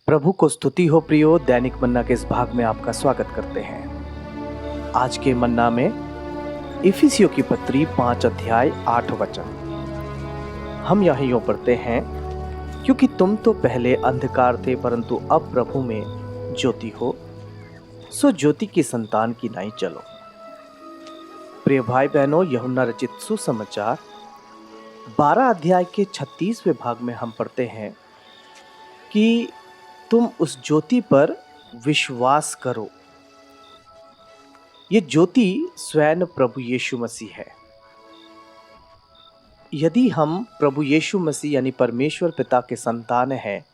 प्रभु को स्तुति हो प्रियो। दैनिक मन्ना के इस भाग में आपका स्वागत करते हैं। आज के मन्ना में इफिसियों की पत्री 5 अध्याय 8 वचन हम यहाँ यूं पढ़ते हैं, क्योंकि तुम तो पहले अंधकार थे परंतु अब प्रभु में ज्योति हो, सो ज्योति की संतान की नाई चलो। प्रिय भाई बहनों, यूहन्ना रचित सुसमाचार 12 अध्याय के 36वें भाग में हम पढ़ते हैं कि तुम उस ज्योति पर विश्वास करो। ये ज्योति स्वयं प्रभु यीशु मसीह है। यदि हम प्रभु यीशु मसीह यानी परमेश्वर पिता के संतान हैं,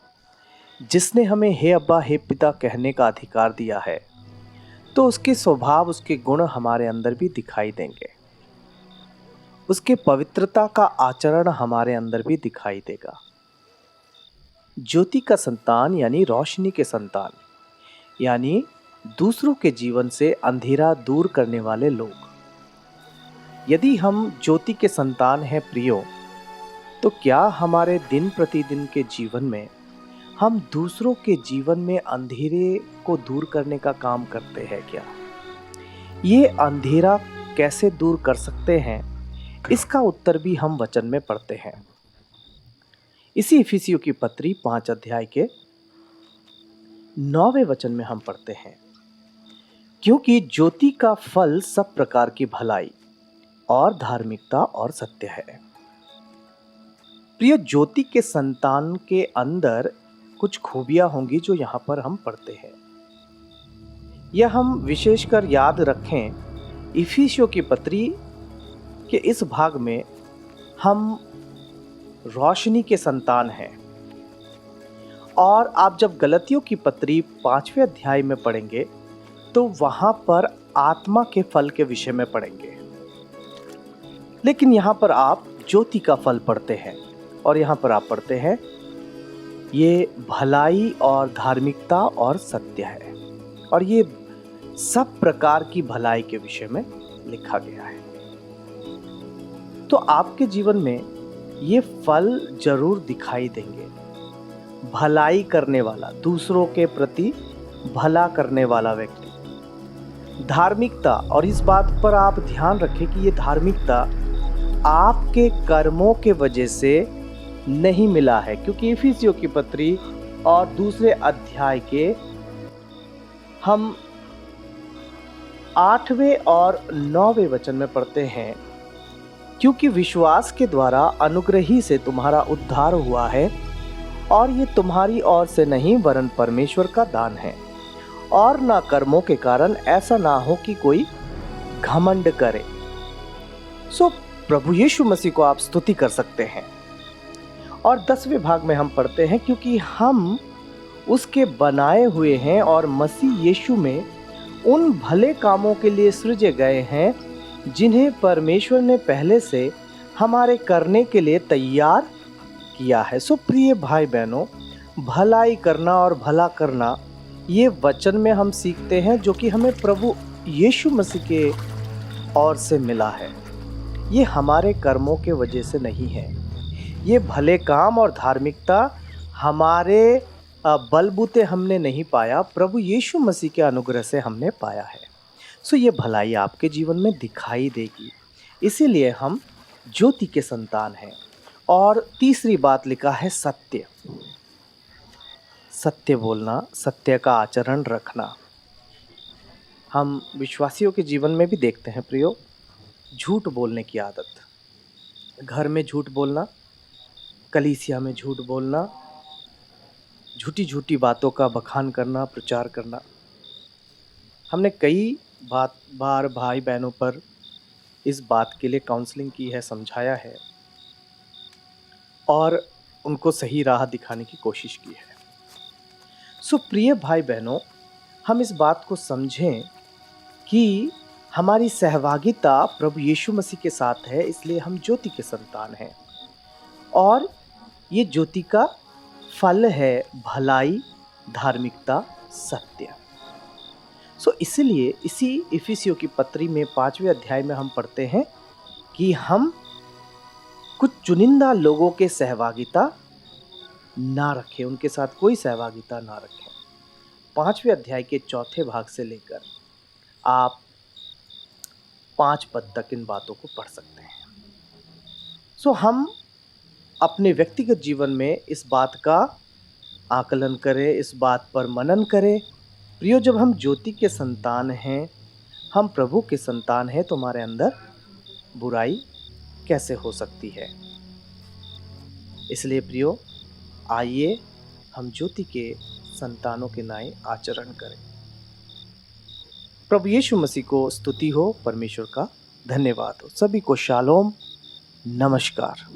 जिसने हमें हे अब्बा हे पिता कहने का अधिकार दिया है, तो उसके स्वभाव, उसके गुण हमारे अंदर भी दिखाई देंगे। उसके पवित्रता का आचरण हमारे अंदर भी दिखाई देगा। ज्योति का संतान यानी रोशनी के संतान, यानी दूसरों के जीवन से अंधेरा दूर करने वाले लोग। यदि हम ज्योति के संतान हैं प्रियो, तो क्या हमारे दिन प्रतिदिन के जीवन में हम दूसरों के जीवन में अंधेरे को दूर करने का काम करते हैं क्या? ये अंधेरा कैसे दूर कर सकते हैं, इसका उत्तर भी हम वचन में पढ़ते हैं। इसी इफिसियों की पत्री 5 अध्याय के 9वें वचन में हम पढ़ते हैं, क्योंकि ज्योति का फल सब प्रकार की भलाई और धार्मिकता और सत्य है। प्रिय, ज्योति के संतान के अंदर कुछ खूबियां होंगी जो यहां पर हम पढ़ते हैं। यह हम विशेषकर याद रखें। इफिसियों की पत्री के इस भाग में हम रोशनी के संतान हैं, और आप जब गलतियों की पत्री 5वें अध्याय में पढ़ेंगे तो वहां पर आत्मा के फल के विषय में पढ़ेंगे। लेकिन यहां पर आप ज्योति का फल पढ़ते हैं, और यहां पर आप पढ़ते हैं ये भलाई और धार्मिकता और सत्य है, और ये सब प्रकार की भलाई के विषय में लिखा गया है। तो आपके जीवन में ये फल जरूर दिखाई देंगे। भलाई करने वाला, दूसरों के प्रति भला करने वाला व्यक्ति। धार्मिकता, और इस बात पर आप ध्यान रखें कि ये धार्मिकता आपके कर्मों के वजह से नहीं मिला है, क्योंकि इफिसियों की पत्री और दूसरे अध्याय के हम 8वें और 9वें वचन में पढ़ते हैं, क्योंकि विश्वास के द्वारा अनुग्रह ही से तुम्हारा उद्धार हुआ है, और ये तुम्हारी ओर से नहीं वरन परमेश्वर का दान है, और ना कर्मों के कारण, ऐसा ना हो कि कोई घमंड करे। सो प्रभु यीशु मसीह को आप स्तुति कर सकते हैं। और 10वें भाग में हम पढ़ते हैं, क्योंकि हम उसके बनाए हुए हैं और मसीह यीशु में उन भले कामों के लिए सृजे गए हैं जिन्हें परमेश्वर ने पहले से हमारे करने के लिए तैयार किया है। सो प्रिय भाई बहनों, भलाई करना और भला करना, ये वचन में हम सीखते हैं, जो कि हमें प्रभु यीशु मसीह के ओर से मिला है। ये हमारे कर्मों के वजह से नहीं है। ये भले काम और धार्मिकता हमारे बलबूते हमने नहीं पाया, प्रभु यीशु मसीह के अनुग्रह से हमने पाया है। सो ये भलाई आपके जीवन में दिखाई देगी, इसीलिए हम ज्योति के संतान हैं। और तीसरी बात लिखा है सत्य। सत्य बोलना, सत्य का आचरण रखना। हम विश्वासियों के जीवन में भी देखते हैं प्रियो, झूठ बोलने की आदत। घर में झूठ बोलना, कलीसिया में झूठ बोलना, झूठी झूठी बातों का बखान करना, प्रचार करना। हमने कई बार भाई बहनों पर इस बात के लिए काउंसलिंग की है, समझाया है, और उनको सही राह दिखाने की कोशिश की है। सो प्रिय भाई बहनों, हम इस बात को समझें कि हमारी सहभागिता प्रभु यीशु मसीह के साथ है, इसलिए हम ज्योति के संतान हैं, और ये ज्योति का फल है भलाई, धार्मिकता, सत्य। सो इसलिए इसी इफिसियों की पत्री में 5वें अध्याय में हम पढ़ते हैं कि हम कुछ चुनिंदा लोगों के सहभागिता ना रखें, उनके साथ कोई सहभागिता ना रखें। 5वें अध्याय के चौथे भाग से लेकर आप 5 पद तक इन बातों को पढ़ सकते हैं। हम अपने व्यक्तिगत जीवन में इस बात का आकलन करें, इस बात पर मनन करें। प्रियो, जब हम ज्योति के संतान हैं, हम प्रभु के संतान हैं, तो हमारे अंदर बुराई कैसे हो सकती है? इसलिए प्रियो, आइए हम ज्योति के संतानों के नाई आचरण करें। प्रभु यीशु मसीह को स्तुति हो, परमेश्वर का धन्यवाद हो। सभी को शालोम, नमस्कार।